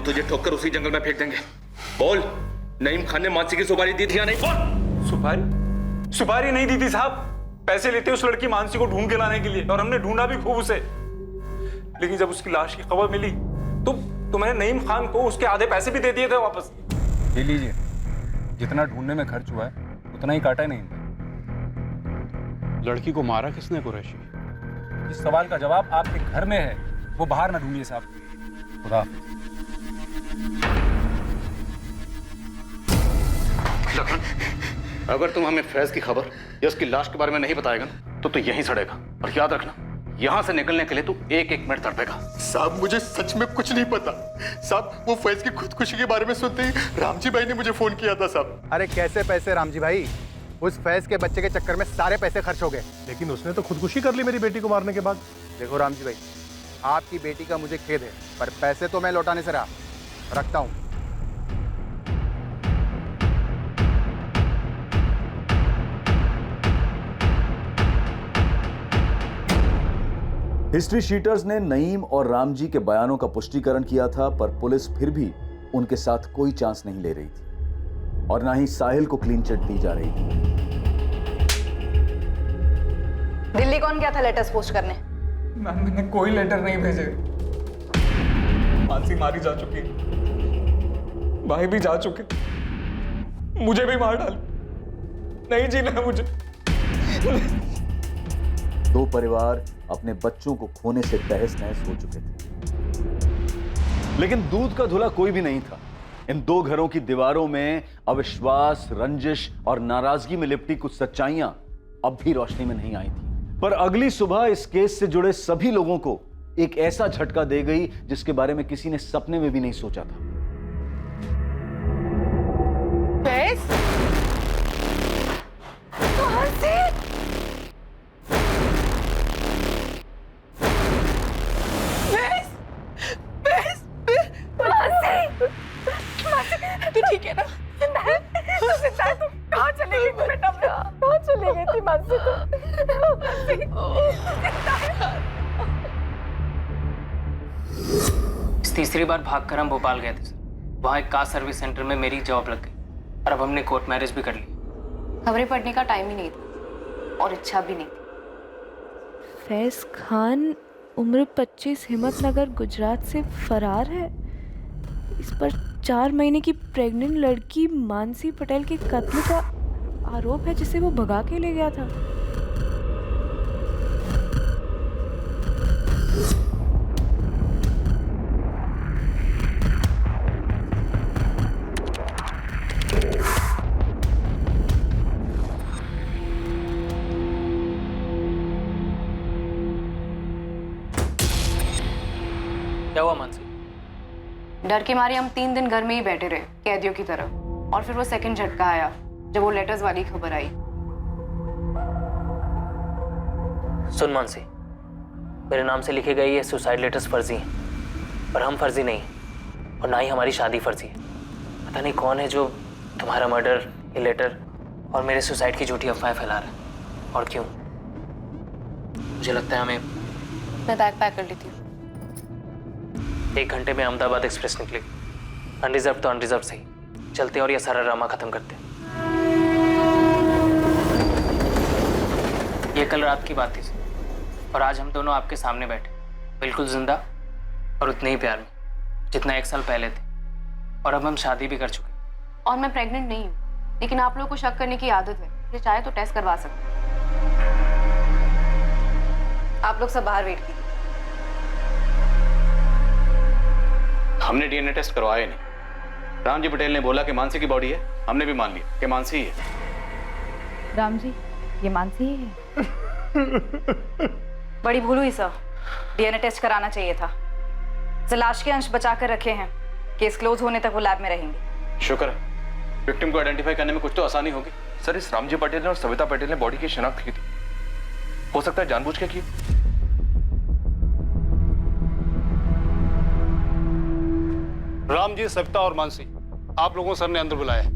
हम तुझे ठोककर उसी जंगल में फेंक देंगे। बोल, नईम खान ने मानसी की सुपारी दी थी या नहीं? बोल। सुपारी? सुपारी नहीं दी थी साहब। पैसे लेते उस लड़की मानसी को ढूंढ के लाने के लिए, और हमने ढूंढा भी खूब उसे। लेकिन जब उसकी लाश की खबर मिली तो मैंने नईम खान को उसके आधे पैसे भी दे दिए थे वापस। ले लीजिए, जितना ढूंढने में खर्च हुआ है उतना ही काटा नहीं। लड़की को मारा किसने कुरैशी? इस सवाल का जवाब आपके घर में है, वो बाहर ना ढूंढिए साहब। खुदा। लखन, अगर तुम हमें फैज की खबर या उसकी लाश के बारे में नहीं बताएगा ना तो यहीं सड़ेगा। और याद रखना, यहां से निकलने के लिए तू एक एक मिनट तड़पेगा। साहब मुझे सच में कुछ नहीं पता। साहब वो फैज की खुदकुशी के बारे में सुनते ही रामजी भाई ने मुझे फोन किया था साहब। अरे कैसे पैसे रामजी भाई? उस फैज के बच्चे के चक्कर में सारे पैसे खर्च हो गए। लेकिन उसने तो खुदकुशी कर ली मेरी बेटी को मारने के बाद। देखो रामजी भाई, आपकी बेटी का मुझे खेद है, पर पैसे तो मैं लौटाने से रहा। रखता हूं। हिस्ट्री शीटर्स ने नईम और रामजी के बयानों का पुष्टिकरण किया था, पर पुलिस फिर भी उनके साथ कोई चांस नहीं ले रही थी और ना ही साहिल को क्लीन चिट दी जा रही थी। दिल्ली कौन गया था लेटर्स पोस्ट करने? मैम मैंने कोई लेटर नहीं भेजे। मानसी मारी जा चुकी, भाई भी जा चुके, मुझे भी मार डाल। नहीं जीना है मुझे। दो परिवार अपने बच्चों को खोने से तहस नहस हो चुके थे, लेकिन दूध का धुला कोई भी नहीं था। इन दो घरों की दीवारों में अविश्वास, रंजिश और नाराजगी में लिपटी कुछ सच्चाइयां अब भी रोशनी में नहीं आई थी। पर अगली सुबह इस केस से जुड़े सभी लोगों को एक ऐसा झटका दे गई जिसके बारे में किसी ने सपने में भी नहीं सोचा था। तू ठीक है ना? तू कहाँ चली गई थी बेटा? कहाँ चली गई थी मानसी? तीसरी बार भागकर हम भोपाल गए थे सर। वहाँ एक कार सर्विस सेंटर में मेरी जॉब लग गई और अब हमने कोर्ट मैरिज भी कर ली। खबरें पढ़ने का टाइम ही नहीं था और इच्छा भी नहीं थी। फैज खान उम्र 25, हिम्मतनगर, गुजरात से फरार है। इस पर 4 महीने की प्रेग्नेंट लड़की मानसी पटेल के कत्ल का आरोप है, जिसे वो भगा के ले गया था। क्या हुआ मानसी? डर के मारे हम 3 दिन घर में ही बैठे रहे कैदियों की तरह, और फिर वो सेकंड झटका आया जब वो लेटर्स वाली खबर आई। सुन मानसी, मेरे नाम से लिखे गए ये सुसाइड लेटर्स फर्जी हैं, पर हम फर्जी नहीं और ना ही हमारी शादी फर्जी है। पता नहीं कौन है जो तुम्हारा मर्डर, ये लेटर और मेरे सुसाइड की झूठी अफवाहें फैला रहा है और क्यों। मुझे लगता है हमें। मैं बैग पैक कर लेती हूँ। 1 घंटे में अहमदाबाद एक्सप्रेस निकलेगी। अनरिजर्व तो अनरिजर्व सही, चलते और ये सारा ड्रामा खत्म करते। ये कल रात की बात थी और आज हम दोनों आपके सामने बैठे, बिल्कुल जिंदा और उतने ही प्यार में जितना 1 साल पहले थे। और अब हम शादी भी कर चुके। और मैं प्रेग्नेंट नहीं हूँ, लेकिन आप लोगों को शक करने की आदत है, ये चाहे तो टेस्ट करवा सकते हैं। आप लोग सब बाहर वेट कीजिए। हमने डीएनए टेस्ट करवाया नहीं। रामजी पटेल ने बोला कि मानसी की बॉडी है, हमने भी मान लिया कि मानसी ही है। राम जी, ये मानसी ही है। बड़ी भूल हुई सर, डीएनए टेस्ट कराना चाहिए था। सर लाश के अंश बचा कर रखे हैं, केस क्लोज होने तक वो लैब में रहेंगे। शुक्र है, विक्टिम को आइडेंटिफाई करने में कुछ तो आसानी होगी। सर इस रामजी पटेल ने और सविता पटेल ने बॉडी की शिनाख्त की थी, हो सकता है जानबूझ के की। रामजी, सविता और मानसी, आप लोगों सर ने अंदर बुलाया है।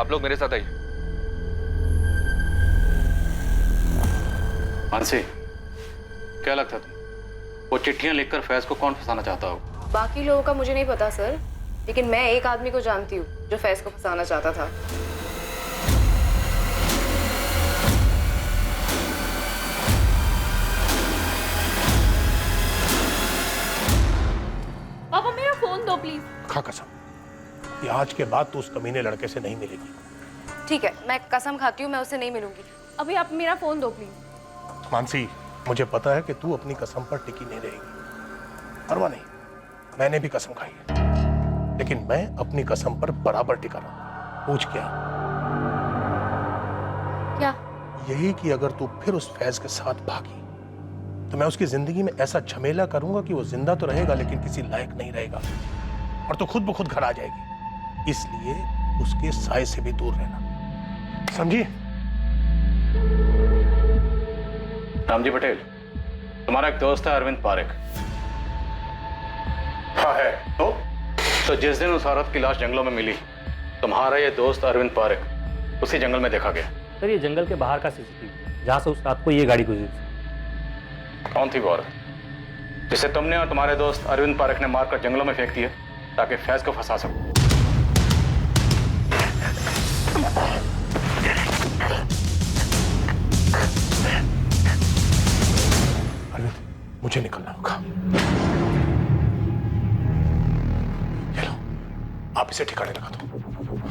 आप लोग मेरे साथ आइए। मानसी, क्या लगता है तुम्हें वो चिट्ठियां लिखकर फैज को कौन फंसाना चाहता होगा? बाकी लोगों का मुझे नहीं पता सर, लेकिन मैं एक आदमी को जानती हूँ जो फैज को फंसाना चाहता था। पापा मेरा फोन दो प्लीज। खा कसम कि आज के बाद तू उस कमीने लड़के से नहीं मिलेगी। ठीक है, मैं कसम खाती हूँ मैं उससे नहीं मिलूंगी। अभी आप मेरा फोन दो प्लीज। मानसी, मुझे पता है कि तू अपनी कसम पर टिकी नहीं रहेगी, परवाह नहीं, मैंने भी कसम खाई है, लेकिन मैं अपनी कसम पर बराबर टिका रहा। पूछ क्या? क्या? यही कि अगर तू फिर उस फैज के साथ भागी तो मैं उसकी जिंदगी में ऐसा झमेला करूंगा कि वो जिंदा तो रहेगा लेकिन किसी लायक नहीं रहेगा, और तो खुद ब खुद घर आ जाएगी। इसलिए उसके साय से भी दूर रहना, समझी? रामजी पटेल, तुम्हारा एक दोस्त है अरविंद पारेख। हाँ है। तो जिस दिन उस औरत की लाश जंगलों में मिली, तुम्हारा ये दोस्त अरविंद पारेख उसी जंगल में देखा गया। सर ये जंगल के बाहर का सीसीटीवी जहाँ से उस रात को ये गाड़ी गुजरी। कौन थी वो औरत जिसे तुमने और तुम्हारे दोस्त अरविंद पारेख ने मारकर जंगलों में फेंक दिया ताकि फैज को फंसा सको? अरविंद, मुझे निकलना होगा। ये लो, आप इसे ठिकाने लगा दो,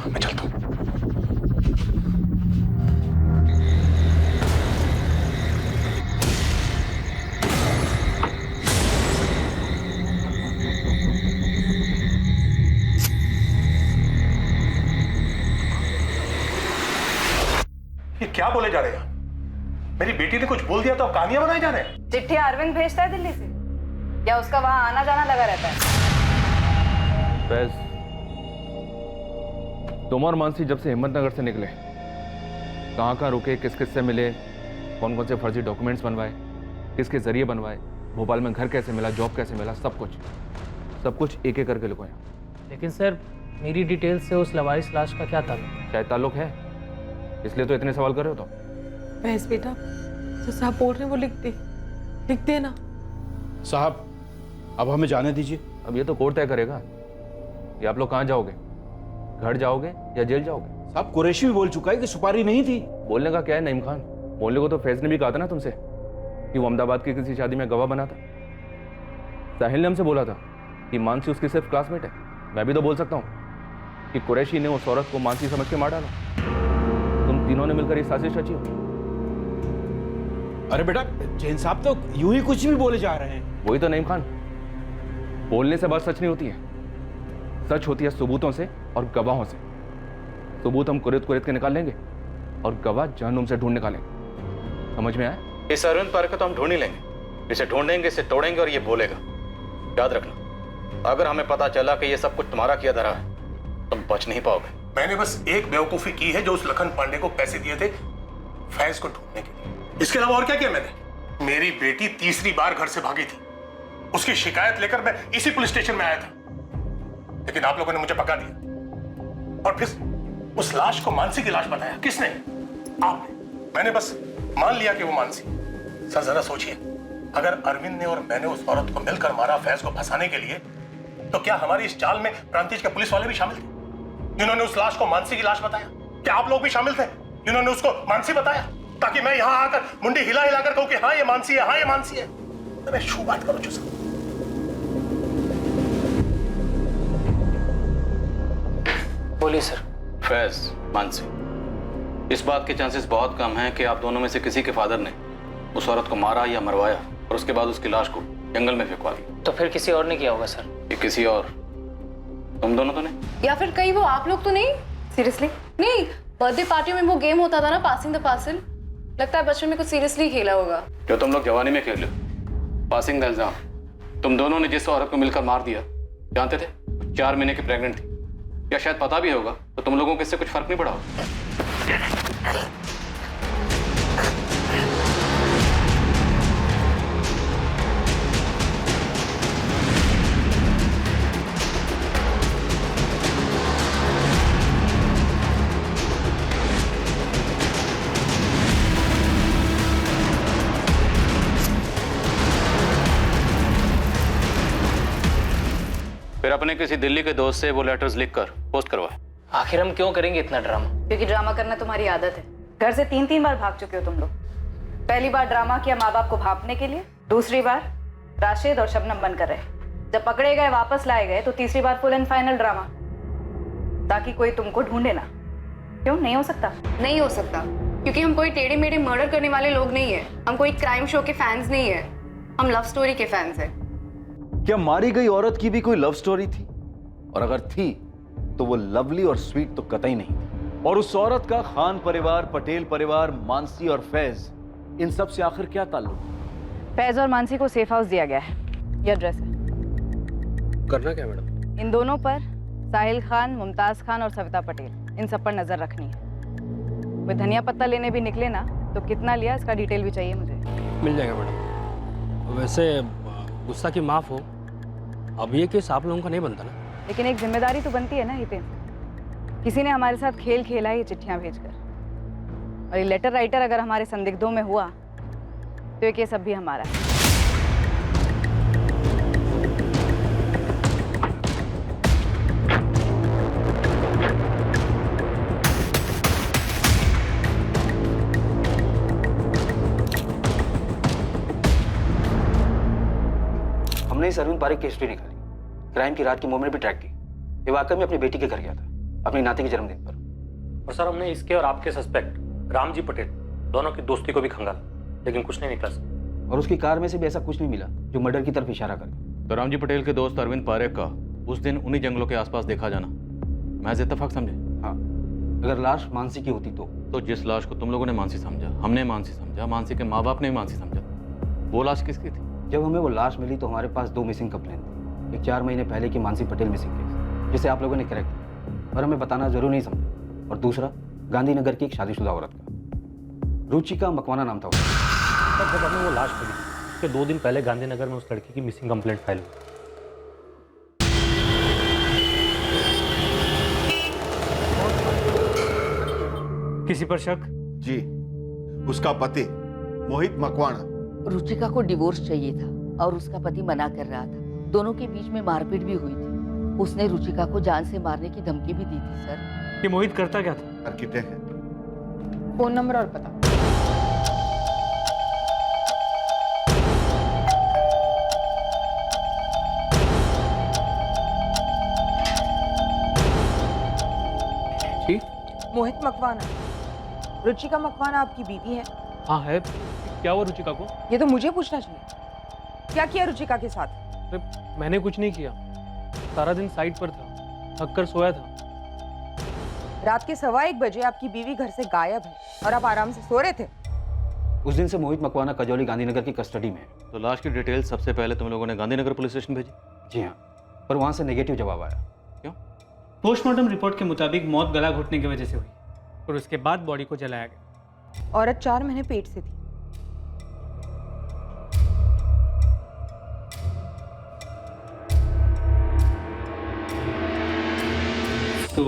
मैं चलता हूं। ये क्या बोले जा रहे हैं? मेरी बेटी ने कुछ बोल दिया तो कहानियां बनाई जा रहे हैं? चिट्ठी अरविंद भेजता है दिल्ली से, या उसका वहां आना जाना लगा रहता है? फैज, तुम और मानसी जब से हिम्मतनगर से निकले, कहाँ रुके, किस किस से मिले, कौन कौन से फर्जी डॉक्यूमेंट्स बनवाए, किसके जरिए बनवाए, भोपाल में घर कैसे मिला, जॉब कैसे मिला, सब कुछ एक एक करके लिखवाया। लेकिन सर मेरी डिटेल से उस लवारिस लाश का क्या ताल्लुक? शायद ताल्लुक है, इसलिए तो इतने सवाल कर रहे हो। तो बहस बेटा, जो साहब बोल रहे हैं वो लिख दे ना। साहब अब हमें जाने दीजिए। अब ये तो कोर्ट तय करेगा कि आप लोग कहाँ जाओगे, घर जाओगे या जेल जाओगे। साहब कुरैशी भी बोल चुका है कि सुपारी नहीं थी। बोलने का क्या है नईम खान, बोलने को तो फैज ने भी कहा था ना तुमसे कि वो अहमदाबाद की किसी शादी में गवाह बना था। साहिल ने हमसे बोला था कि मानसी उसकी सिर्फ क्लासमेट है। मैं भी तो बोल सकता हूँ कि कुरैशी ने उस औरत को मानसी समझ के मार डाला। तुम तीनों ने मिलकर ये साजिश रची हो। अरे बेटा, जैन साहब तो यूं ही कुछ भी बोले जा रहे हैं। वही तो नईम खान, बोलने से बात सच नहीं होती है, सच होती है सबूतों से और गवाहों से। सबूत हम कुरेद के निकाल लेंगे और गवाह जहन्नुम से ढूंढ निकालेंगे। समझ में आया? इस अरविंद पारेख को तो हम ढूंढ ही लेंगे, इसे ढूंढेंगे, इसे तोड़ेंगे और ये बोलेगा। याद रखना, अगर हमें पता चला कि ये सब कुछ तुम्हारा किया धरा है, तुम बच नहीं पाओगे। मैंने बस एक बेवकूफी की है, जो उस लखन पांडे को पैसे दिए थे फैज को ढूंढने के लिए। इसके अलावा और क्या किया मैंने? मेरी बेटी तीसरी बार घर से भागी थी, उसकी शिकायत लेकर मैं इसी पुलिस स्टेशन में आया था, लेकिन आप लोगों ने मुझे पका दिया। और फिर उस लाश को मानसी की लाश बताया। किसने? आपने। मैंने बस मान लिया कि वो मानसी। सर जरा सोचिए, अगर अरविंद ने और मैंने उस औरत को मिलकर मारा फैज को फंसाने के लिए, तो क्या हमारी इस चाल में प्रांतिज के पुलिस वाले भी शामिल थे जिन्होंने उस लाश को मानसी की लाश बताया? क्या आप लोग भी शामिल थे जिन्होंने उसको मानसी बताया, ताकि मैं यहां आकर मुंडी हिला हिलाकर कहूं कि हाँ ये मानसी है, हाँ ये मानसी है? मैं शू बात करूं जो सर। बोलिए सर। फैज, मानसी, इस बात के चांसेस बहुत कम हैं कि आप दोनों में से किसी के फादर ने उस औरत को मारा या मरवाया और उसके बाद उसकी लाश को जंगल में फेंकवा दिया। तो फिर किसी और ने किया होगा सर। ये किसी और, तुम दोनों तो नहीं? या फिर कहीं वो आप लोग तो नहीं? सीरियसली? नहीं, बर्थडे पार्टियों में वो गेम होता था ना, पासिंग द पार्सल, लगता है बचपन में कुछ सीरियसली खेला होगा। जो तुम लोग जवानी में खेल लो, पासिंग द इल्जाम। तुम दोनों ने जिस औरत को मिलकर मार दिया, जानते थे 4 महीने की प्रेग्नेंट थी, या शायद पता भी होगा, तो तुम लोगों को इससे कुछ फर्क नहीं पड़ा होगा। फिर अपने किसी दिल्ली के दोस्त से वो लेटर्स लिखकर पोस्ट करवाए। आखिर हम क्यों करेंगे इतना ड्रामा? क्योंकि ड्रामा करना तुम्हारी आदत है। घर से 3-3 बार भाग चुके हो तुम लोग। पहली बार ड्रामा किया माँ बाप को भापने के लिए, दूसरी बार राशिद और शबनम बनकर रहे, जब पकड़े गए वापस लाए गए तो तीसरी बार फुल एंड फाइनल ड्रामा, ताकि कोई तुमको ढूंढे ना। क्यों नहीं हो सकता? नहीं हो सकता, क्योंकि हम कोई टेढ़े मेढ़े मर्डर करने वाले लोग नहीं है। हम कोई क्राइम शो के फैंस नहीं है, हम लव स्टोरी के फैंस हैं। क्या मारी गई औरत की भी कोई लव स्टोरी थी? और अगर थी तो वो लवली और स्वीट तो कतई नहीं थी। और उस औरत का खान परिवार, पटेल परिवार, मानसी और फैज, इन सब से आखिर क्या ताल्लुक? फैज और मानसी को सेफ हाउस दिया गया है। ये एड्रेस है। करना क्या मैडम? इन दोनों पर साहिल खान, मुमताज खान और सविता पटेल, इन सब पर नजर रखनी है। वे धनिया पत्ता लेने भी निकले ना तो कितना लिया इसका डिटेल भी चाहिए मुझे। मिल जाएगा मैडम। वैसे गुस्सा की माफ़ हो, अब ये केस आप लोगों का नहीं बनता ना? लेकिन एक जिम्मेदारी तो बनती है ना हितेन। किसी ने हमारे साथ खेल खेला है ये चिट्ठियां भेजकर, और ये लेटर राइटर अगर हमारे संदिग्धों में हुआ तो ये केस अब भी हमारा है। हमने इस अरविंद पारेख की हिस्ट्री निकाली, क्राइम की रात की मूवमेंट भी ट्रैक की। ये वाकई में अपनी बेटी के घर गया था, अपनी नाती के जन्मदिन पर। और सर हमने इसके और आपके सस्पेक्ट रामजी पटेल दोनों की दोस्ती को भी खंगाला, लेकिन कुछ नहीं निकला सर। और उसकी कार में से भी ऐसा कुछ नहीं मिला जो मर्डर की तरफ इशारा करे। तो रामजी पटेल के दोस्त अरविंद पारेख का उस दिन उन्हीं जंगलों के आसपास देखा जाना महज इत्तेफाक समझे? हाँ, अगर लाश मानसी की होती तो जिस लाश को तुम लोगों ने मानसी समझा, हमने मानसी समझा, मानसी के माँ बाप ने भी मानसी समझा, वो लाश किसकी थी? जब हमें वो लाश मिली तो हमारे पास 2 मिसिंग कंप्लेन थी। एक 4 महीने पहले की मानसी पटेल मिसिंग केस, जिसे आप लोगों ने करेक्ट किया और हमें बताना जरूर नहीं समझा। और दूसरा गांधीनगर की एक शादीशुदा औरत का, रुचिका मकवाना नाम था उसका। सर जब हमें वो लाश मिली उसके 2 दिन पहले गांधीनगर में उस लड़की की मिसिंग कंप्लेंट फाइल हुई। किसी पर शक? जी, उसका पति मोहित मकवाना। रुचिका को डिवोर्स चाहिए था और उसका पति मना कर रहा था। दोनों के बीच में मारपीट भी हुई थी। उसने रुचिका को जान से मारने की धमकी भी दी थी सर। ये मोहित करता क्या था? आर्किटेक्ट है। फोन नंबर और पता। जी? मोहित मकवाना, रुचिका मकवाना आपकी बीवी है? हाँ है। क्या हुआ रुचिका को? ये तो मुझे पूछना चाहिए। क्या किया रुचिका के साथ? अरे मैंने कुछ नहीं किया, सारा दिन साइट पर था, थक कर सोया था। रात के 1:15 बजे आपकी बीवी घर से गायब है और आप आराम से सो रहे थे। उस दिन से मोहित मकवाना कजौली गांधीनगर की कस्टडी में है। तो लाश की डिटेल सबसे पहले तुम लोगों ने गांधीनगर पुलिस स्टेशन भेजी? जी हाँ, पर वहाँ से नेगेटिव जवाब आया। क्यों? पोस्टमार्टम रिपोर्ट के मुताबिक मौत गला घुटने की वजह से हुई और उसके बाद बॉडी को जलाया गया। औरत 4 महीने पेट से थी। तो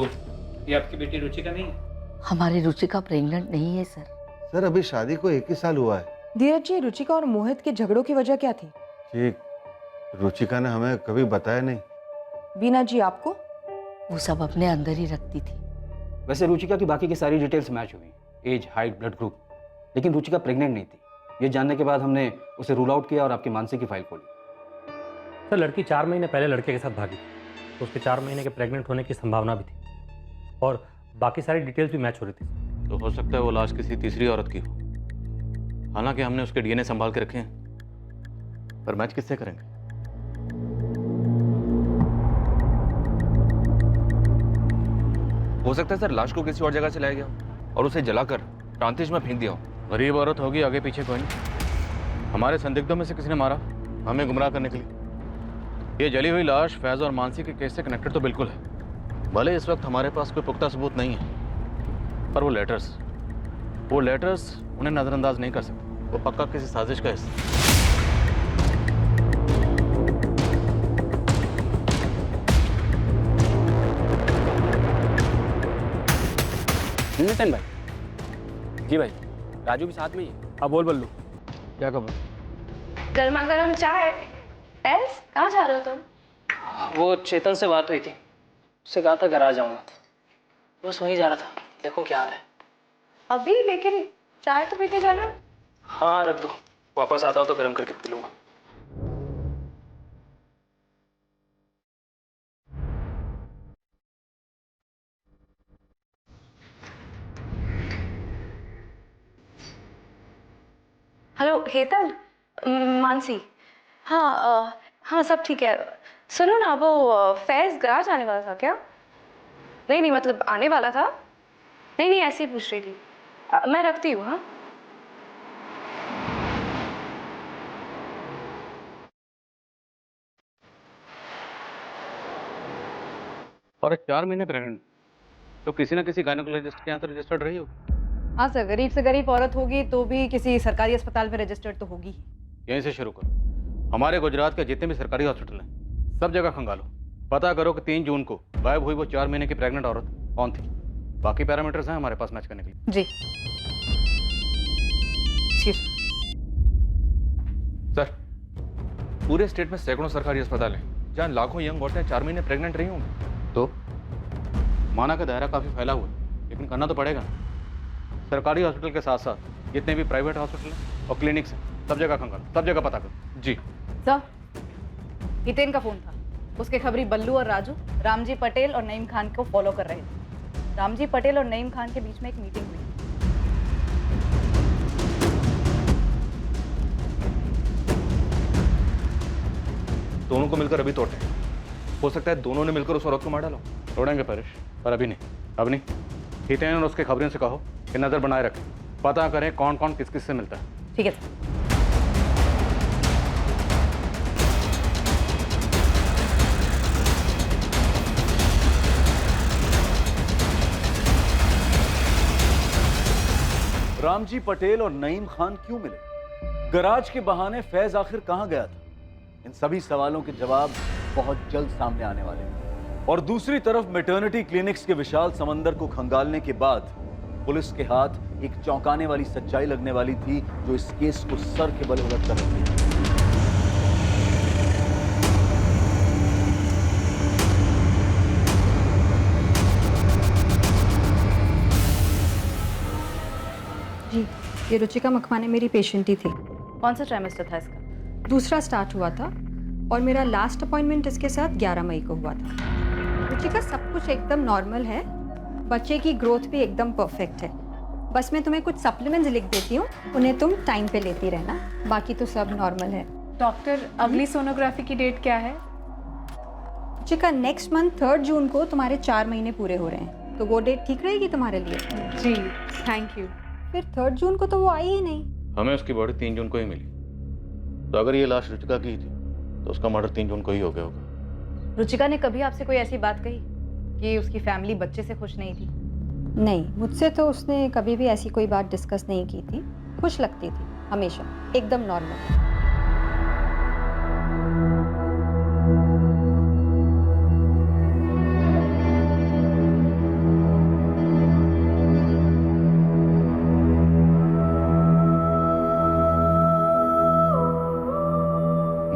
ये आपकी बेटी रुचिका नहीं है? हमारी रुचिका प्रेग्नेंट नहीं है सर। सर अभी शादी को 1 ही साल हुआ है। धीरज जी, रुचिका और मोहित के झगड़ों की वजह क्या थी? जी, रुचिका ने हमें कभी बताया नहीं। बीना जी आपको? वो सब अपने अंदर ही रखती थी। वैसे रुचिका की बाकी की सारी डिटेल्स मैच हुई, एज, हाइट, ब्लड ग्रुप, लेकिन रुचिका प्रेग्नेंट नहीं थी। ये जानने के बाद हमने उसे रूल आउट किया और आपकी मानसी की फाइल खोली। सर लड़की 4 महीने पहले लड़के के साथ भागी थी, तो उसके 4 महीने के प्रेग्नेंट होने की संभावना भी थी और बाकी सारी डिटेल्स भी मैच हो रही थी। तो हो सकता है वो लाश किसी तीसरी औरत की हो। हालांकि हमने उसके डीएनए संभाल के रखे हैं, पर मैच किससे करेंगे? हो सकता है सर लाश को किसी और जगह से लाया गया और उसे जलाकर प्रांतिज में फेंक दिया हो। गरीब औरत होगी, आगे पीछे कोई नहीं। हमारे संदिग्धों में से किसी ने मारा हमें गुमराह करने के लिए। ये जली हुई लाश फैज और मानसी के केस से कनेक्टेड तो बिल्कुल है। भले इस वक्त हमारे पास कोई पुख्ता सबूत नहीं है, पर वो लेटर्स उन्हें नजरअंदाज नहीं कर सकते। वो पक्का किसी साजिश का हिस्सा। नितिन भाई। जी भाई, राजू भी साथ में ही है। हाँ बोल बल्लू, क्या खबर? गर्मा गर्म चाय। कहाँ जा रहे हो तुम? वो चेतन से बात हुई थी, उससे कहा था घर आ जाऊंगा, बस वहीं जा रहा था, देखो क्या हाल है। अभी? लेकिन चाय तो पीते जाना। हाँ रख दो, वापस आता हूँ तो गर्म करके पी लूंगा। हेलो हेतल, मानसी। हाँ हाँ सब ठीक है। सुनो ना, वो फैज गराज आने वाला था क्या? नहीं मतलब आने वाला था। नहीं ऐसे ही पूछ रही थी। मैं रखती हूँ। हाँ और 4 महीने प्रेग्नेंट तो किसी ना किसी गायनेकोलॉजिस्ट के यहाँ तो रजिस्टर्ड रही होगी। हाँ सर, गरीब से गरीब औरत होगी तो भी किसी सरकारी अस्पताल में रजिस्टर्ड तो होगी ही। यहीं से शुरू करो। हमारे गुजरात के जितने भी सरकारी हॉस्पिटल हैं सब जगह खंगालो, पता करो कि 3 जून को गायब हुई वो 4 महीने की प्रेग्नेंट औरत कौन थी। बाकी पैरामीटर्स हैं हमारे पास मैच करने के लिए। जी सर, पूरे स्टेट में सैकड़ों सरकारी अस्पताल हैं जहाँ लाखों यंग औरतें 4 महीने प्रेग्नेंट रही होंगी। तो माना का दायरा काफ़ी फैला हुआ है, लेकिन करना तो पड़ेगा। सरकारी हॉस्पिटल के साथ साथ जितने भी प्राइवेट हॉस्पिटल हैं और क्लिनिक्स हैं सब जगह खंगालो, सब जगह पता करो। जी सर, हितेन का फोन था। उसके खबरी बल्लू और राजू रामजी पटेल और नईम खान को फॉलो कर रहे थे। रामजी पटेल और नईम खान के बीच में एक मीटिंग हुई। दोनों को मिलकर अभी तोड़ते हैं। हो सकता है दोनों ने मिलकर उस औरत को मार डालो। तोड़ेंगे परेश, पर अभी नहीं, अब नहीं। हितेन और उसके खबरियों से कहो कि नजर बनाए रखें, पता करें कौन कौन किस किस से मिलता है। ठीक है सर। रामजी पटेल और नईम खान क्यों मिले? गराज के बहाने फैज आखिर कहां गया था? इन सभी सवालों के जवाब बहुत जल्द सामने आने वाले हैं। और दूसरी तरफ मैटरनिटी क्लिनिक्स के विशाल समंदर को खंगालने के बाद पुलिस के हाथ एक चौंकाने वाली सच्चाई लगने वाली थी जो इस केस को सर के बल उलट कर रही थी। जी, ये रुचिका मखमाने मेरी पेशेंट ही थी। कौन सा ट्राइमेस्टर था इसका? दूसरा स्टार्ट हुआ था और मेरा लास्ट अपॉइंटमेंट इसके साथ 11 मई को हुआ था। रुचिका सब कुछ एकदम नॉर्मल है, बच्चे की ग्रोथ भी एकदम परफेक्ट है। बस मैं तुम्हें कुछ सप्लीमेंट्स लिख देती हूँ, उन्हें तुम टाइम पे लेती रहना, बाकी तो सब नॉर्मल है। डॉक्टर, अगली सोनोग्राफी की डेट क्या है? रुचिका, नेक्स्ट मंथ 3 जून को तुम्हारे 4 महीने पूरे हो रहे हैं, तो वो डेट ठीक रहेगी तुम्हारे लिए? जी थैंक यू। फिर 3 जून को तो वो आई ही नहीं। हमें उसकी बॉडी 3 जून को ही मिली, तो अगर ये लाश रुचिका की थी तो उसका मर्डर 3 जून को ही हो गया होगा। रुचिका ने कभी आपसे कोई ऐसी बात कही कि उसकी फैमिली बच्चे से खुश नहीं थी? नहीं, मुझसे तो उसने कभी भी ऐसी कोई बात डिस्कस नहीं की थी। खुश लगती थी हमेशा, एकदम नॉर्मल।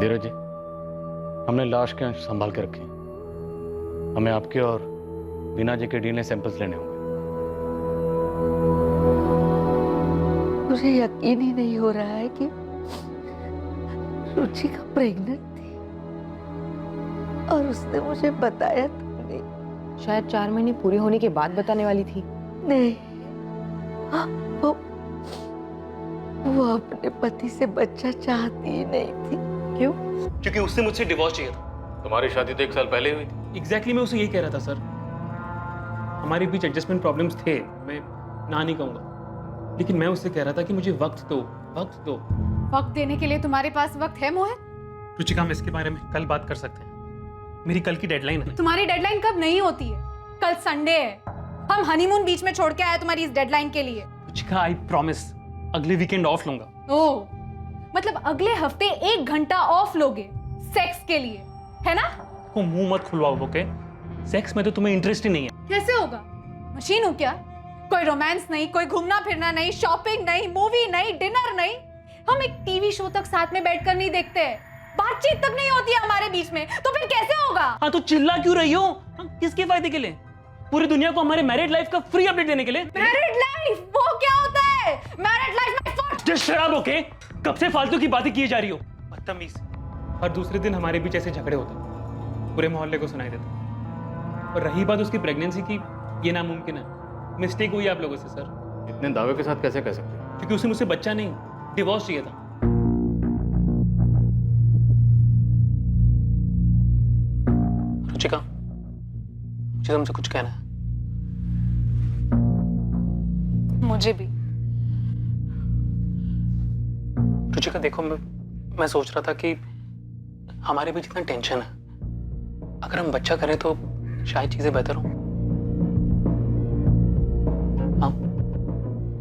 धीरज जी, हमने लाश के अंश संभाल के रखे। हमें आपके और बीना जी के डीएनए सैंपल्स लेने होंगे। मुझे यकीन ही नहीं हो रहा है कि रुचिका प्रेग्नेंट थी और उसने मुझे बताया तक नहीं। शायद 4 महीने पूरे होने के बाद बताने वाली थी। नहीं, हाँ, वो अपने पति से बच्चा चाहती ही नहीं थी। क्यों? क्योंकि उससे मुझसे डिवोर्स चाहिए था। तुम्हारी शादी तो 1 साल पहले हुई थी। एग्जैक्टली मैं उसे यही कह रहा था सर। हमारे बीच एडजस्टमेंट प्रॉब्लम्स थे, मैं ना नहीं कहूँगा, लेकिन मैं उससे कह रहा था कि मुझे वक्त दो, वक्त दो। वक्त देने के लिए तुम्हारे पास वक्त है मोहित? रुचिका, हम इसके बारे में कल बात कर सकते हैं। मेरी कल की डेडलाइन है। तुम्हारी डेडलाइन कब नहीं होती है? कल संडे है, हम हनीमून बीच में छोड़ के आए तुम्हारी इस डेडलाइन के लिए। रुचिका, आई प्रॉमिस अगले वीकेंड ऑफ लूंगा। ओह, मतलब अगले हफ्ते 1 घंटा ऑफ लोगे सेक्स के लिए, है ना? को मुंह मत खुलवाओ, ओके? सेक्स में तो तुम्हें इंटरेस्ट ही नहीं है। कैसे होगा? मशीन हूँ क्या? कोई रोमांस नहीं, कोई घूमना फिरना नहीं, शॉपिंग नहीं, मूवी नहीं, डिनर नहीं। हम एक टीवी शो तक साथ में बैठकर नहीं देखते। बातचीत तक नहीं होती है हमारे बीच में, तो फिर कैसे होगा? हाँ तो चिल्ला क्यों रही हो? हाँ, किसके फायदे के लिए? पूरी दुनिया को हमारे मैरिड लाइफ का फ्री अपडेट देने के लिए? मैरिड लाइफ वो क्या होता है? Married life my first. Just shut up, okay? कब से फालतू की बातें किए जा रही हो? बदतमीज। हर दूसरे दिन हमारे बीच ऐसे झगड़े होते, पूरे मोहल्ले को सुनाई देता। और रही बात उसकी प्रेगनेंसी की, ये नामुमकिन है। मिस्टेक हुई आप लोगों से सर। इतने दावे के साथ कैसे कह सकते हैं? क्योंकि उसे मुझसे बच्चा नहीं, डिवोर्स चाहिए था। रुचिका, मुझे तुमसे कुछ कहना है। मुझे भी। रुचिका देखो, मैं सोच रहा था कि हमारे बीच इतना टेंशन है, अगर हम बच्चा करें तो शायद चीजें बेहतर हो।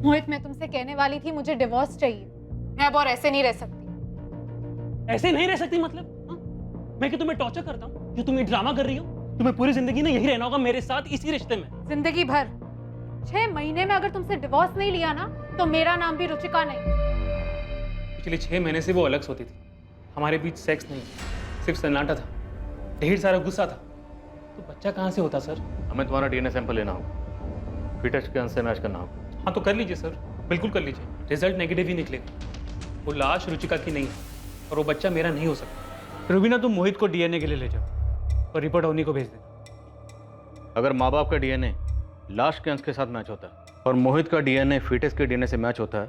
मोहित, मैं तुमसे कहने वाली थी मुझे डिवोर्स चाहिए। मैं अब और ऐसे नहीं रह सकती। ऐसे नहीं रह सकती मतलब? हाँ? मैं कि तुम्हें टॉर्चर करता हूँ जो तुम ये ड्रामा कर रही हो? तुम्हें पूरी जिंदगी ना यही रहना होगा मेरे साथ, इसी रिश्ते में। जिंदगी भर। 6 महीने में अगर तुमसे डिवोर्स नहीं लिया ना, तो मेरा नाम भी रुचिका नहीं। पिछले 6 महीने से वो अलग सोती थी, हमारे बीच सेक्स नहीं, सिर्फ सन्नाटा था, ढेर सारा गुस्सा था। तो बच्चा कहाँ से होता सर? हमें तुम्हारा डीएनए सैंपल लेना होगा, फिटस के अंश से मैच करना होगा। हाँ तो कर लीजिए सर, बिल्कुल कर लीजिए। रिजल्ट नेगेटिव ही निकलेगा। वो लाश रुचिका की नहीं है और वो बच्चा मेरा नहीं हो सकता। रुबीना, तुम मोहित को डीएनए के लिए ले जाओ और रिपोर्ट अवनी को भेज देना। अगर माँ बाप का डीएनए लाश के अंश के साथ मैच होता है और मोहित का डीएनए फीटस के डीएनए से मैच होता है,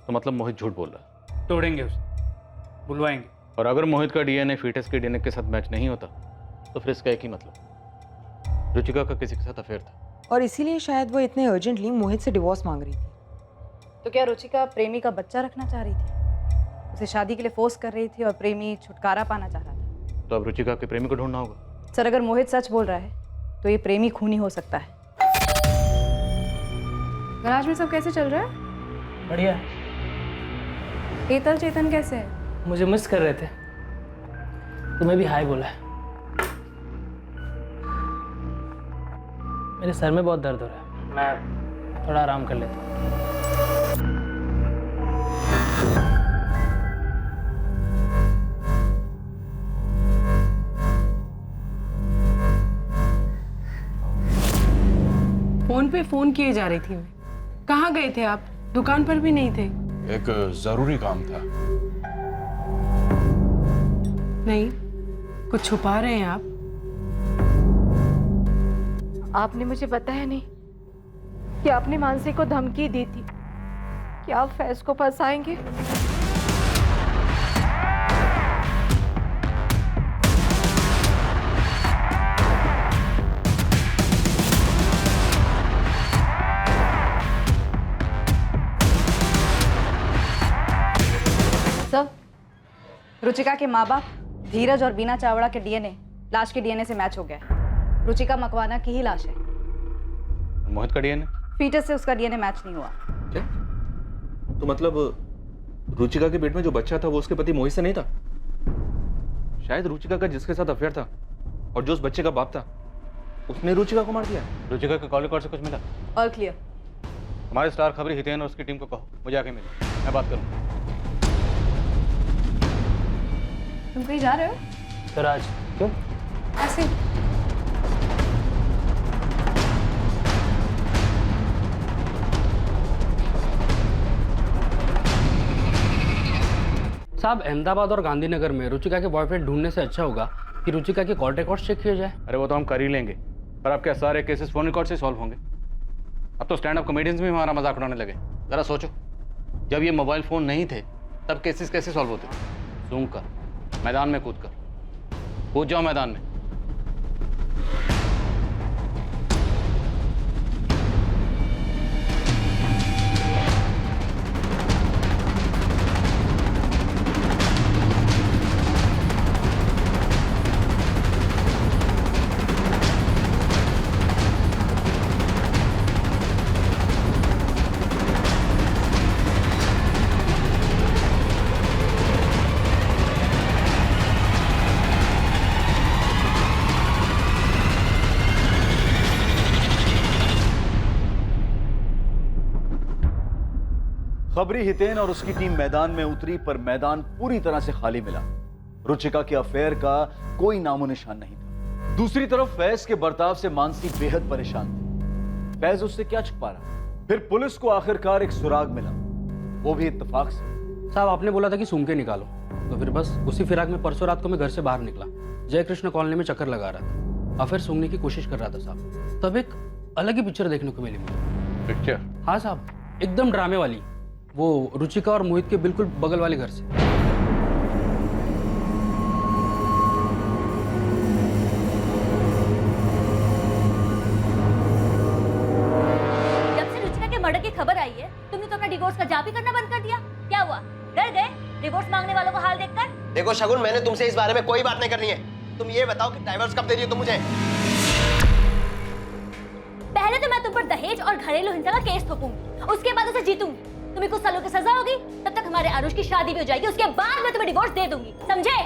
तो मतलब मोहित झूठ बोल रहा है। तोड़ेंगे उसे, बुलवाएंगे। और अगर मोहित का डीएनए फीटस के डीएनए के साथ मैच नहीं होता, तो फिर इसका एक ही मतलब, रुचिका का किसी के साथ अफेयर था। और इसीलिए शायद वो इतने अर्जेंटली मोहित से डिवोर्स मांग रही थी। तो क्या रुचिका प्रेमी का बच्चा रखना चाह रही थी? उसे शादी के लिए फोर्स कर रही थी और प्रेमी छुटकारा पाना चाह रहा था। तो अब रुचिका के प्रेमी को ढूंढना होगा। सर, अगर मोहित सच बोल रहा है तो ये प्रेमी खूनी हो सकता है। गराज में सब कैसे चल रहा है? बढ़िया। एतल चेतन कैसे है? मुझे मिस कर रहे थे, तुम्हें भी हाय बोला है। मेरे सर में बहुत दर्द हो रहा है, मैं थोड़ा आराम कर लेता हूँ। फोन पे फोन किए जा रही थी मैं। कहाँ गए थे आप? दुकान पर भी नहीं थे। एक जरूरी काम था। नहीं, कुछ छुपा रहे हैं आप? आपने मुझे बताया नहीं कि आपने मानसी को धमकी दी थी कि आप फैज को फंसाएंगे। सर, रुचिका के माँ बाप धीरज और बीना चावड़ा के डीएनए लाश के डीएनए से मैच हो गया है। रुचिका मकवाना की ही लाश है। मोहित का डीएनए? फीटस से उसका डीएनए मैच नहीं हुआ। क्या? तो मतलब रुचिका के पेट में जो बच्चा था वो उसके पति मोहित से नहीं था? शायद रुचिका का जिसके साथ अफेयर था और जो उस बच्चे का बाप था, उसने रुचिका को मार दिया। रुचिका के कॉल रिकॉर्ड से कुछ मिला? All clear. हमारे स्टार खबरी हितेन और उसकी टीम को कहो मुझे आके मिले, मैं बात करूँ। तुम कहीं जा रहे हो? तो राज, क्यों? ऐसे। साहब, अहमदाबाद और गांधीनगर में रुचिका के बॉयफ्रेंड ढूंढने से अच्छा होगा कि रुचिका के कॉल रिकॉर्ड चेक किया जाए। अरे वो तो हम कर ही लेंगे, पर आपके सारे केसेस फोन रिकॉर्ड से सॉल्व होंगे। अब तो स्टैंड अप कॉमेडियंस भी हमारा मजाक उड़ाने लगे। जरा सोचो, जब ये मोबाइल फोन नहीं थे तब केसेस कैसे सॉल्व होते थे? जूम कर, मैदान में कूद जाओ मैदान में। खबरी हितेन और उसकी टीम मैदान में उतरी, पर मैदान पूरी तरह से खाली मिला। रुचिका के अफेयर का कोई नामो निशान नहीं था। दूसरी तरफ फैज के बर्ताव से मानसी बेहद परेशान थी। फैज उससे क्या छुपा रहा? फिर पुलिस को आखिरकार एक सुराग मिला, वो भी इत्तेफाक से। साहब आपने बोला था कि सूंघ के निकालो, तो फिर बस उसी फिराक में परसों रात को मैं घर से बाहर निकला, जय कृष्ण कॉलोनी में चक्कर लगा रहा था, अफेयर सूंघने की कोशिश कर रहा था साहब। तब एक अलग ही पिक्चर देखने को मिली मुझे। पिक्चर? हाँ साहब, एकदम ड्रामे वाली, वो रुचिका और मोहित के बिल्कुल बगल वाले घर से। जब से रुचिका के मर्डर की खबर आई है, तुमने तो अपना डिवोर्स का जाप ही करना बंद कर दिया। क्या हुआ, डर गए डिवोर्स मांगने वालों का हाल देखकर? देखो शगुन, मैंने तुमसे इस बारे में कोई बात नहीं करनी है। तुम ये बताओ कि डाइवोर्स कब दे रही हो तुम मुझे? पहले तो मैं तुम पर दहेज और घरेलू हिंसा का केस ठोकूंगी, उसके बाद उसे जीतूंगी। तुम्हें कुछ सालों की सजा होगी, तब तक हमारे अनुज की शादी भी हो जाएगी, उसके बाद मैं तुम्हें डिवोर्स दे दूंगी, समझे?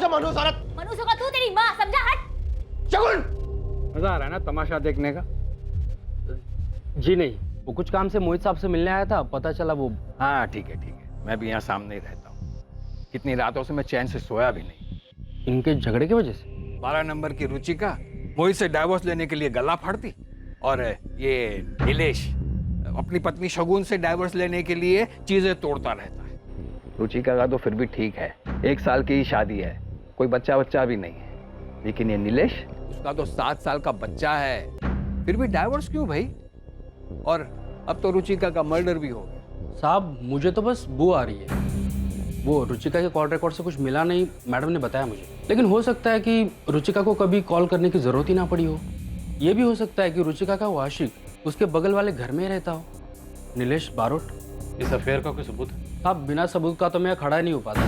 मनहूस औरत। मनहूस होगा तू, तेरी माँ, समझा? हट। शगुन, मजा आ रहा है ना तमाशा देखने का? जी नहीं, वो कुछ काम से मोहित साहब से मिलने आया था, पता चला वो। हाँ ठीक है, मैं भी यहाँ सामने ही रहता हूँ। कितनी रातों से मैं चैन से सोया भी नहीं। इनके झगड़े की वजह से? 12 नंबर की रुचिका मोहित से डाइवोर्स लेने के लिए गला फाड़ती, और ये नीलेश अपनी पत्नी शगुन से डाइवोर्स लेने के लिए चीजें तोड़ता रहता है। रुचिका का तो फिर भी ठीक है, 1 साल की ही शादी है, कोई बच्चा भी नहीं है। लेकिन ये नीलेश, उसका तो 7 साल का बच्चा है, फिर भी डाइवोर्स क्यों भाई? और अब तो रुचिका का मर्डर भी हो गया। साहब मुझे तो बस बू आ रही है, वो रुचिका के कॉल रिकॉर्ड से कुछ मिला नहीं, मैडम ने बताया मुझे। लेकिन हो सकता है कि रुचिका को कभी कॉल करने की जरूरत ही ना पड़ी हो। ये भी हो सकता है कि रुचिका का वो आशिक उसके बगल वाले घर में रहता हो, नीलेश बारोट। इस अफेयर का कोई सबूत है? साहब बिना सबूत का तो मैं खड़ा ही नहीं हो पाता।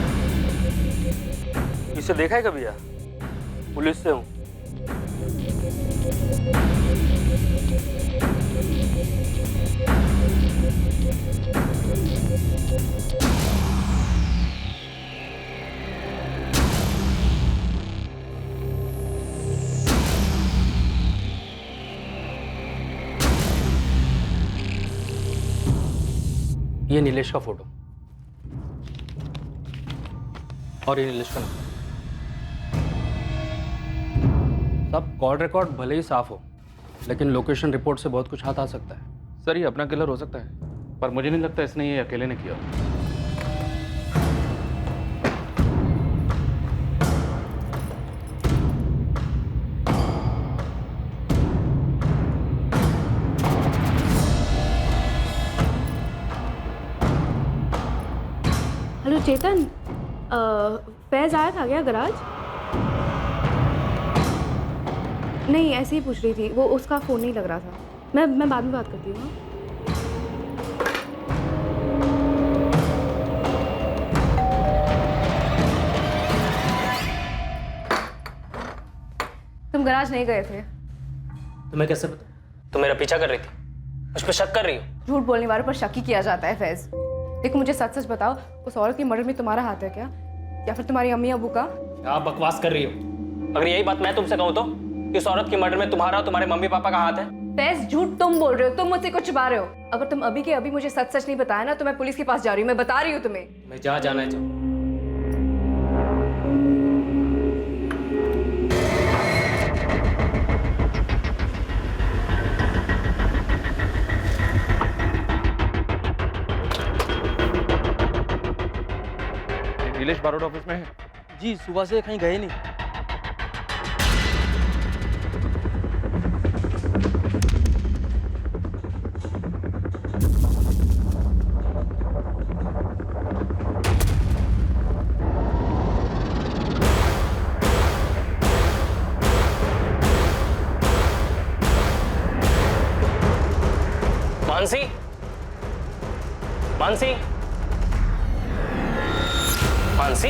इसे देखा है कभी यार? पुलिस से हूँ। ये नीलेश का फोटो और ये नीलेश का नंबर। सब कॉल रिकॉर्ड भले ही साफ हो, लेकिन लोकेशन रिपोर्ट से बहुत कुछ हाथ आ सकता है। सर ये अपना किलर हो सकता है, पर मुझे नहीं लगता इसने ये अकेले ने किया। हेलो चेतन, फैज आया था क्या गराज? नहीं, ऐसे ही पूछ रही थी, वो उसका फ़ोन नहीं लग रहा था। मैं बाद में बात करती हूँ। तुम गराज नहीं गए थे? तुम्हें कैसे पता? तुम मेरा पीछा कर रही थी, मुझ पर शक कर रही हो? झूठ बोलने वालों पर शक ही किया जाता है फैज। देखो मुझे सच सच बताओ, उस औरत के मर्डर में तुम्हारा हाथ है क्या, या फिर तुम्हारी अम्मी अबू का? आप बकवास कर रही हो। अगर यही बात मैं तुमसे कहूँ तो कि उस औरत के मर्डर में तुम्हारा और तुम्हारे मम्मी पापा का हाथ है? फैज झूठ तुम बोल रहे हो, तुम मुझसे कुछ छुपा रहे हो। अगर तुम अभी के अभी मुझे सच सच नहीं बताया ना, तो मैं पुलिस के पास जा रही हूँ, मैं बता रही हूँ तुम्हें। मैं जहाँ जाना है जाऊँ। नीलेश बारोट ऑफिस में है? जी, सुबह से कहीं गए नहीं। मानसी, मानसी, मानसी,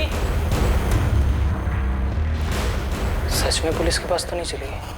सच में पुलिस के पास तो नहीं चली गई?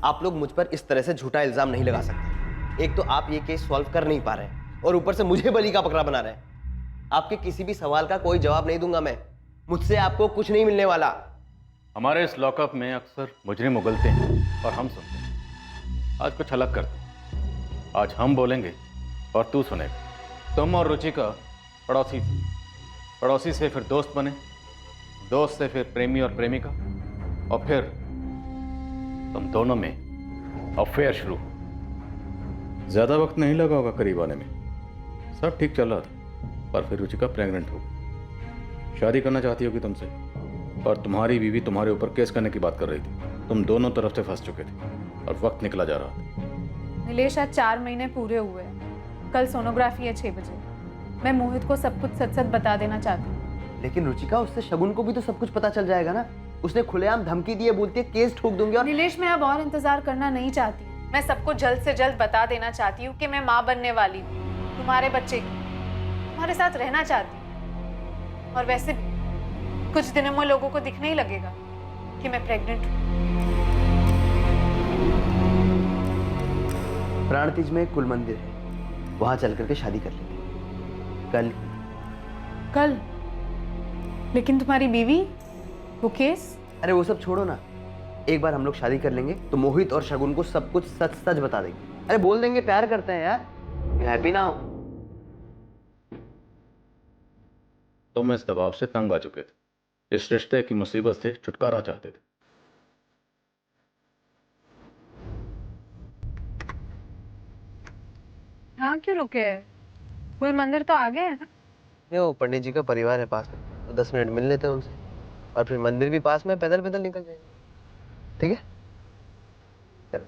आप लोग मुझ पर इस तरह से झूठा इल्जाम नहीं लगा सकते। एक तो आप ये केस सॉल्व कर नहीं पा रहे हैं और ऊपर से मुझे बलि का बकरा बना रहे हैं। आपके किसी भी सवाल का कोई जवाब नहीं दूंगा मैं। मुझसे आपको कुछ नहीं मिलने वाला। हमारे इस लॉकअप में अक्सर मुजरिम उगलते हैं और हम सुनते हैं। आज कुछ अलग करते हैं। आज हम बोलेंगे और तू सुनेगा। तुम और रुचिका पड़ोसी थे, पड़ोसी से फिर दोस्त बने, दोस्त से फिर प्रेमी और प्रेमिका, और फिर तुम दोनों में अफेयर शुरू। ज्यादा वक्त नहीं लगा होगा करीब आने में। सब ठीक चल रहा था, पर फिर रुचिका प्रेग्नेंट हो गई। शादी करना चाहती होगी तुमसे, और तुम्हारी बीवी तुम्हारे ऊपर केस करने की बात कर रही थी। तुम दोनों तरफ से फंस चुके थे और वक्त निकला जा रहा था। नीलेश, आज 4 महीने पूरे हुए हैं। कल सोनोग्राफी है 6 बजे। मैं मोहित को सब कुछ सच सच बता देना चाहती हूँ। लेकिन रुचिका, उससे शगुन को भी तो सब कुछ पता चल जाएगा ना। उसने खुलेआम धमकी दी है, बोलती है केस ठोक दूंगी। और नीलेश, मैं अब और इंतजार करना नहीं चाहती। मैं सबको जल्द से जल्द बता देना चाहती हूँ कि मैं माँ बनने वाली हूँ, तुम्हारे बच्चे की, तुम्हारे साथ रहना चाहती हूँ। और वैसे भी कुछ दिनों में लोगों को दिखने ही लगेगा कि मैं प्रेग्नेंट हूँ। प्राणतीज में कुल मंदिर है, वहां चल करके शादी कर लेंगे कल। लेकिन तुम्हारी बीवी, वो केस? अरे वो सब छोड़ो ना। एक बार हम लोग शादी कर लेंगे तो मोहित और शगुन को सब कुछ सच सच बता देंगे। अरे बोल देंगे प्यार करते हैं यार। हैप्पी ना हो? तुम इस दबाव से तंग आ चुके थे, इस रिश्ते की मुसीबत से छुटकारा चाहते थे। हाँ, क्यों रुके? कोई मंदिर तो आ गए है ना? ये वो पंडित जी का परिवार है पास में, तो 10 मिनट मिल लेते हैं उनसे, और फिर मंदिर भी पास में, पैदल पैदल निकल जाएंगे। ठीक है? चलो।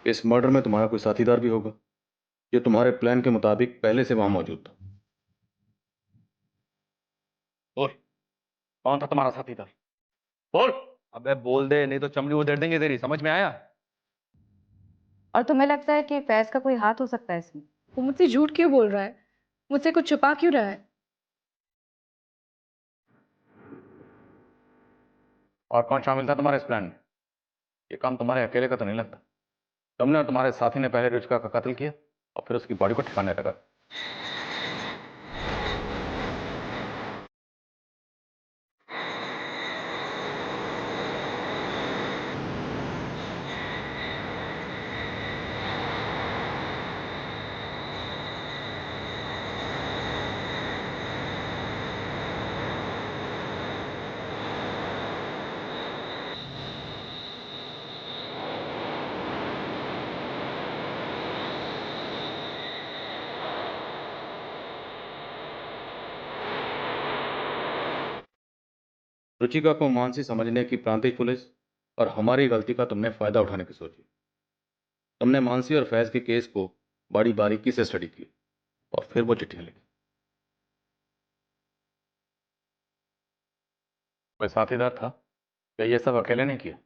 इस मर्डर में तुम्हारा कोई साथीदार भी होगा, जो तुम्हारे प्लान के मुताबिक पहले से वहां मौजूद था। बोल, कौन था तुम्हारा साथीदार? बोल। अबे बोल दे, नहीं तो चमड़ी उधेड़ देंगे तेरी। समझ में आया? और तुम्हें लगता है कि फैज का कोई हाथ हो सकता है इसमें? वो मुझसे झूठ क्यों बोल रहा है? मुझसे कुछ छुपा क्यों रहा है? और कौन शामिल था तुम्हारे इस प्लान में? ये काम तुम्हारे अकेले का तो नहीं लगता। तुमने और तुम्हारे साथी ने पहले रुचिका का कत्ल किया और फिर उसकी बॉडी को ठिकाने लगा। रुचिका को मानसी समझने की प्रांतीय पुलिस और हमारी गलती का तुमने फायदा उठाने की सोची। तुमने मानसी और फैज के केस को बड़ी बारीकी से स्टडी की और फिर वो चिट्ठियां लिखी। कोई साथीदार था या ये सब अकेले नहीं किया?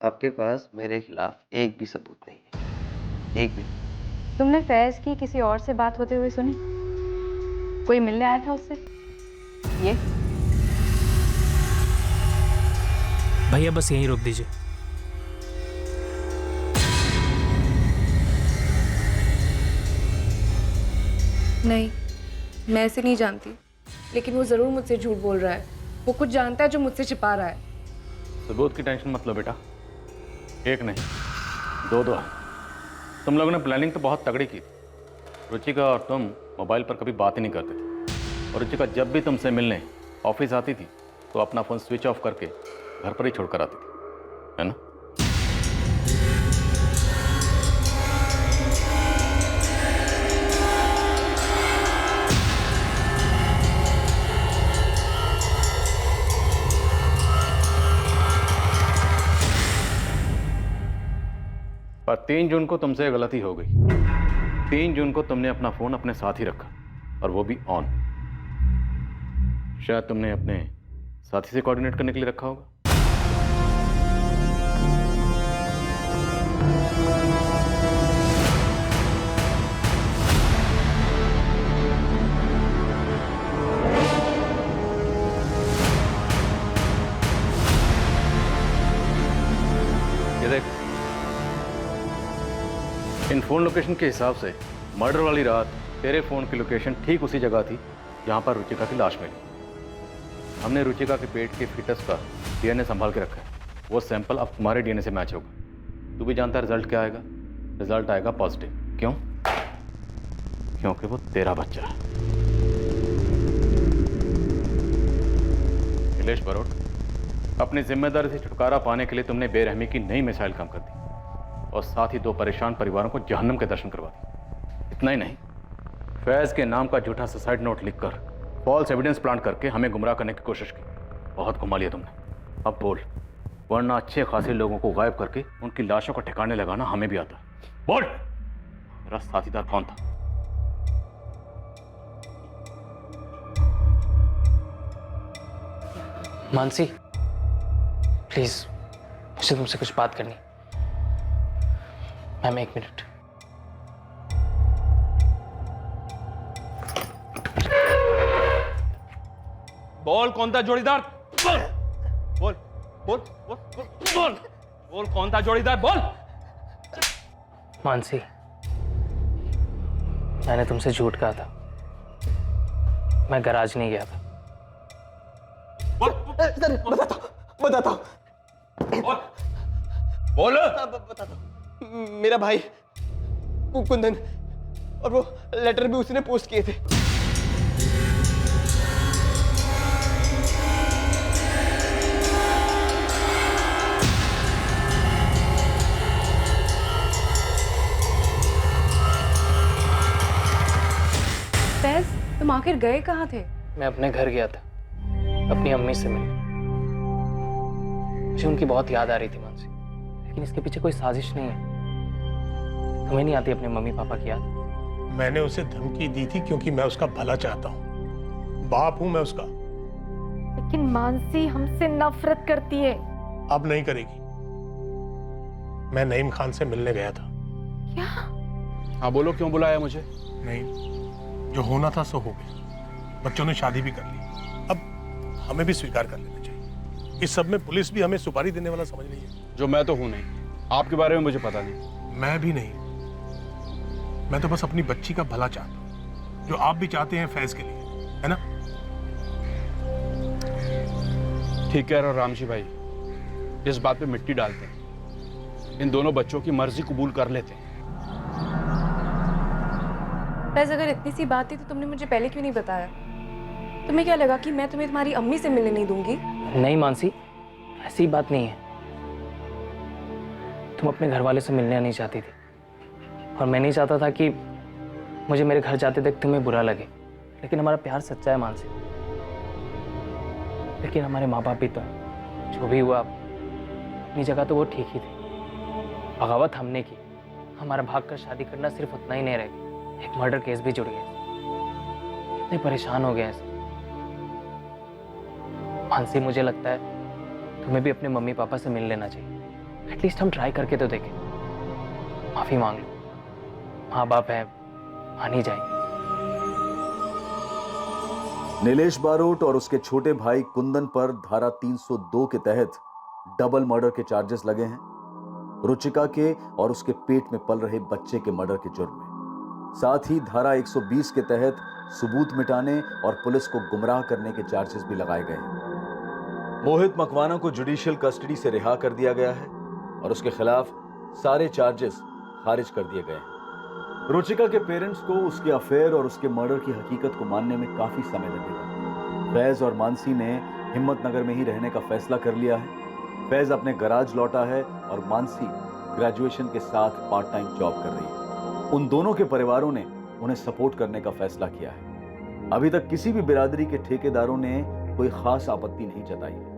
आपके पास मेरे खिलाफ एक भी सबूत नहीं है, एक भी। तुमने फैज की किसी और से बात होते हुए सुनी? कोई मिलने आया था उससे? ये भैया बस यहीं रोक दीजिए। नहीं, मैं ऐसे नहीं जानती, लेकिन वो जरूर मुझसे झूठ बोल रहा है। वो कुछ जानता है जो मुझसे छिपा रहा है। सबूत की टेंशन मत लो बेटा, एक नहीं दो है। तुम लोगों ने प्लानिंग तो बहुत तगड़ी की। रुचिका और तुम मोबाइल पर कभी बात ही नहीं करते थे, और रुचिका जब भी तुमसे मिलने ऑफिस आती थी तो अपना फ़ोन स्विच ऑफ करके घर पर ही छोड़कर आती थी, है ना? पर 3 जून को तुमसे गलती हो गई। 3 जून को तुमने अपना फोन अपने साथ ही रखा, और वो भी ऑन। शायद तुमने अपने साथी से कोऑर्डिनेट करने के लिए रखा होगा। ये देख, इन फोन लोकेशन के हिसाब से मर्डर वाली रात तेरे फोन की लोकेशन ठीक उसी जगह थी जहां पर रुचिका की लाश मिली। हमने रुचिका के पेट के फीटस का डीएनए संभाल के रखा है। वो सैंपल अब तुम्हारे डीएनए से मैच होगा। तू भी जानता है रिजल्ट क्या आएगा? रिजल्ट आएगा पॉजिटिव। क्यों? क्योंकि वो तेरा बच्चा है। नीलेश बरोट, अपनी जिम्मेदारी से छुटकारा पाने के लिए तुमने बेरहमी की नई मिसाइल काम कर दी और साथ ही 2 परेशान परिवारों को जहन्नम के दर्शन करवा दिए। इतना ही नहीं, फैज के नाम का झूठा सुसाइड नोट लिखकर फॉल्स एविडेंस प्लांट करके हमें गुमराह करने की कोशिश की। बहुत घुमा लिया तुमने। अब बोल, वरना अच्छे खासे लोगों को गायब करके उनकी लाशों को ठिकाने लगाना हमें भी आता है। बोल, मेरा साथीदार कौन था? मानसी, प्लीज मुझे तुमसे कुछ बात करनी। Ma'am 1 minute. बोल, कौन था जोड़ीदार? बोल बोल बोल बोल बोल बोल बोल, कौन था जोड़ीदार? बोल। मानसी, मैंने तुमसे झूठ कहा था। मैं गैराज नहीं गया था। बताता बोल। मेरा भाई कुंदन, और वो लेटर भी उसने पोस्ट किए थे। फैज, तुम आखिर गए कहाँ थे? मैं अपने घर गया था, अपनी अम्मी से मिलने। मुझे उनकी बहुत याद आ रही थी मानसी, लेकिन इसके पीछे कोई साजिश नहीं है। तुम्हें नहीं आती अपने मम्मी पापा की याद? मैंने उसे धमकी दी थी क्योंकि मैं उसका भला चाहता हूँ। बाप हूं मैं उसका। लेकिन मानसी हमसे नफरत करती है। अब नहीं करेगी। मैं नईम खान से मिलने गया था। क्या? हाँ बोलो, क्यों बुलाया मुझे? नहीं, जो होना था सो हो गया। बच्चों ने शादी भी कर ली। अब हमें भी स्वीकार कर लेना चाहिए। इस सब में पुलिस भी हमें सुपारी देने वाला समझ रही है। जो मैं तो हूं नहीं, आपके बारे में मुझे पता नहीं। मैं भी नहीं। मैं तो बस अपनी बच्ची का भला चाहता हूं, जो आप भी चाहते हैं फैज के लिए, है ना? ठीक कह रहे हो रामजी भाई। इस बात पे मिट्टी डालते हैं। इन दोनों बच्चों की मर्जी कबूल कर लेते हैं। फैज, अगर इतनी सी बात थी तो तुमने मुझे पहले क्यों नहीं बताया? तुम्हें क्या लगा कि मैं तुम्हें तुम्हारी अम्मी से मिलने नहीं दूंगी? नहीं मानसी, ऐसी बात नहीं है। तुम अपने घर वाले से मिलने नहीं चाहती थी, और मैं नहीं चाहता था कि मुझे मेरे घर जाते देख तुम्हें बुरा लगे। लेकिन हमारा प्यार सच्चा है मानसी। लेकिन हमारे माँ बाप भी तो हैं। जो भी हुआ अपनी जगह तो वो ठीक ही थे। बगावत हमने की, हमारा भाग कर शादी करना सिर्फ उतना ही नहीं रह गया, एक मर्डर केस भी जुड़ गया। कितने परेशान हो गए ऐसे। मानसी, मुझे लगता है तुम्हें भी अपने मम्मी पापा से मिल लेना चाहिए। एटलीस्ट हम ट्राई करके तो देखें। माफी मांग लो, माँ बाप है, मान ही जाएंगे। नीलेश बारोट और उसके छोटे भाई कुंदन पर धारा 302 के तहत डबल मर्डर के चार्जेस लगे हैं, रुचिका के और उसके पेट में पल रहे बच्चे के मर्डर के जुर्म में। साथ ही धारा 120 के तहत सबूत मिटाने और पुलिस को गुमराह करने के चार्जेस भी लगाए गए हैं। मोहित मकवाना को जुडिशियल कस्टडी से रिहा कर दिया गया है और उसके खिलाफ सारे चार्जेस खारिज कर दिए गए हैं। रुचिका के पेरेंट्स को उसके अफेयर और उसके मर्डर की हकीकत को मानने में काफी समय लगेगा। फैज और मानसी ने हिम्मतनगर में ही रहने का फैसला कर लिया है। फैज अपने गराज लौटा है और मानसी ग्रेजुएशन के साथ पार्ट टाइम जॉब कर रही है। उन दोनों के परिवारों ने उन्हें सपोर्ट करने का फैसला किया है। अभी तक किसी भी बिरादरी के ठेकेदारों ने कोई खास आपत्ति नहीं जताई है।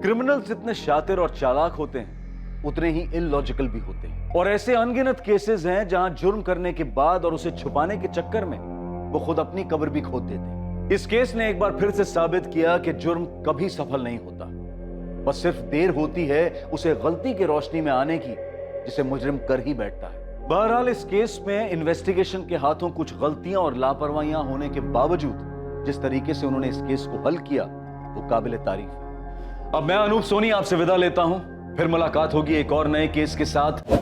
क्रिमिनल्स जितने शातिर और चालाक होते हैं, उतने ही इलॉजिकल भी होते हैं। और ऐसे अनगिनत केसेस हैं जहां जुर्म करने के बाद और उसे छुपाने के चक्कर में वो खुद अपनी कब्र भी खोद देते हैं। इस केस ने एक बार फिर से साबित किया कि जुर्म कभी सफल नहीं होता, बस सिर्फ देर होती है उसे गलती की रोशनी में आने की जिसे मुजरिम कर ही बैठता है। बहरहाल इस केस में इन्वेस्टिगेशन के हाथों कुछ गलतियां और लापरवाहियां होने के बावजूद जिस तरीके से उन्होंने इस केस को हल किया वो काबिल तारीफ है। अब मैं अनूप सोनी आपसे विदा लेता हूं, फिर मुलाकात होगी एक और नए केस के साथ।